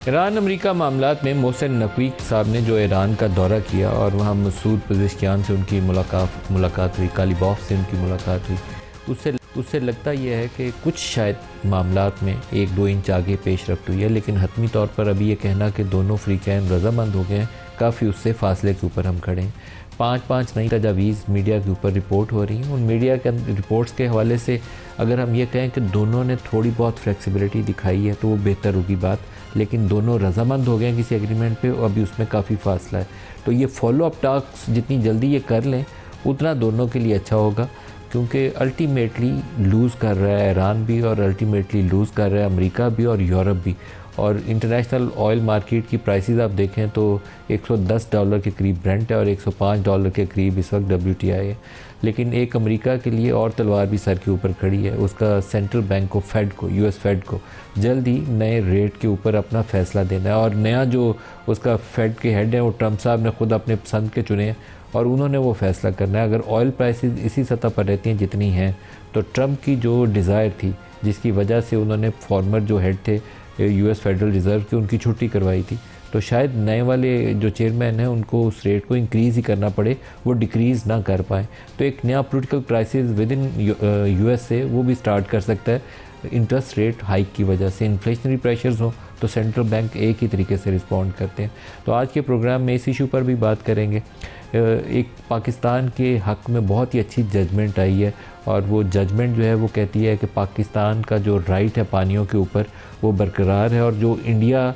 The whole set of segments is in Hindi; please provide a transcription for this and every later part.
ईरान अमेरिका मामलात में मोहसिन नकवी साहब ने जो ईरान का दौरा किया और वहाँ मसूद पज़ेश्कियान से उनकी मुलाकात हुई, कालीबॉफ से उनकी मुलाकात हुई, उससे लगता यह है कि कुछ शायद मामलात में 1-2 इंच आगे पेशरफ्त हुई है। लेकिन हतमी तौर पर अभी ये कहना कि दोनों फ़रीक़ैन रज़ामंद हो गए हैं, काफ़ी उससे फासले के ऊपर हम खड़े हैं। 5-5 नई तजावीज़ मीडिया के ऊपर रिपोर्ट हो रही हैं। उन मीडिया के रिपोर्ट्स के हवाले से अगर हम ये कहें कि दोनों ने थोड़ी बहुत फ्लेक्सिबिलिटी दिखाई है तो वो बेहतर होगी बात, लेकिन दोनों रज़ामंद हो गए हैं किसी एग्रीमेंट पे और अभी उसमें काफ़ी फासला है। तो ये फॉलो अप टॉक्स जितनी जल्दी ये कर लें उतना दोनों के लिए अच्छा होगा, क्योंकि अल्टीमेटली लूज़ कर रहा है ईरान भी और अल्टीमेटली लूज़ कर रहा है अमेरिका भी और यूरोप भी। और इंटरनेशनल ऑयल मार्केट की प्राइसेस आप देखें तो $110 के करीब ब्रेंट है और $105 के करीब इस वक्त WTI है। लेकिन एक अमेरिका के लिए और तलवार भी सर के ऊपर खड़ी है, उसका सेंट्रल बैंक को फेड को US फेड को जल्द ही नए रेट के ऊपर अपना फ़ैसला देना है। और नया जो उसका फेड के हेड है वो ट्रंप साहब ने ख़ुद अपने पसंद के चुने हैं और उन्होंने वो फ़ैसला करना है। अगर ऑयल प्राइसेस इसी सतह पर रहती हैं जितनी हैं तो ट्रंप की जो डिज़ायर थी जिसकी वजह से उन्होंने फॉर्मर जो हेड थे US फेडरल रिज़र्व की उनकी छुट्टी करवाई थी, तो शायद नए वाले जो चेयरमैन हैं उनको उस रेट को इंक्रीज़ ही करना पड़े, वो डिक्रीज़ ना कर पाएँ। तो एक नया political crisis with in US से वो भी स्टार्ट कर सकता है। इंटरेस्ट रेट हाइक की वजह से इन्फ्लेशनरी प्रेशर्स हो तो सेंट्रल बैंक एक ही तरीके से रिस्पॉन्ड करते हैं। तो आज के प्रोग्राम में इस इशू पर भी बात करेंगे। एक पाकिस्तान के हक़ में बहुत ही अच्छी जजमेंट आई है और वो जजमेंट जो है वो कहती है कि पाकिस्तान का जो राइट है पानियों के ऊपर वो बरकरार है, और जो इंडिया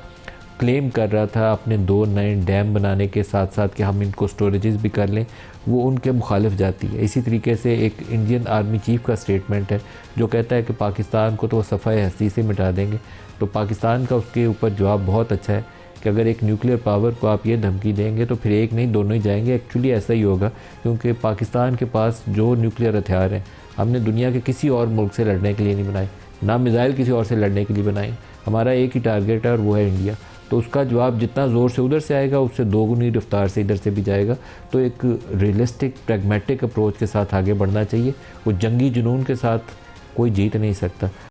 क्लेम कर रहा था अपने 2 नए डैम बनाने के साथ साथ कि हम इनको स्टोरेजेस भी कर लें, वो उनके मुखालिफ जाती है। इसी तरीके से एक इंडियन आर्मी चीफ़ का स्टेटमेंट है जो कहता है कि पाकिस्तान को तो सफ़ाए हस्ती से मिटा देंगे। तो पाकिस्तान का उसके ऊपर जवाब बहुत अच्छा है कि अगर एक न्यूक्लियर पावर को आप ये धमकी देंगे तो फिर एक नहीं दोनों ही जाएंगे। एक्चुअली ऐसा ही होगा, क्योंकि पाकिस्तान के पास जो न्यूक्लियर हथियार हैं हमने दुनिया के किसी और मुल्क से लड़ने के लिए नहीं बनाए, ना मिसाइल किसी और से लड़ने के लिए बनाए। हमारा एक ही टारगेट है और वो है इंडिया। तो उसका जवाब जितना ज़ोर से उधर से आएगा उससे दोगुनी रफ्तार से इधर से भी जाएगा। तो एक रियलिस्टिक प्रैग्मेटिक अप्रोच के साथ आगे बढ़ना चाहिए। वो जंगी जुनून के साथ कोई जीत नहीं सकता।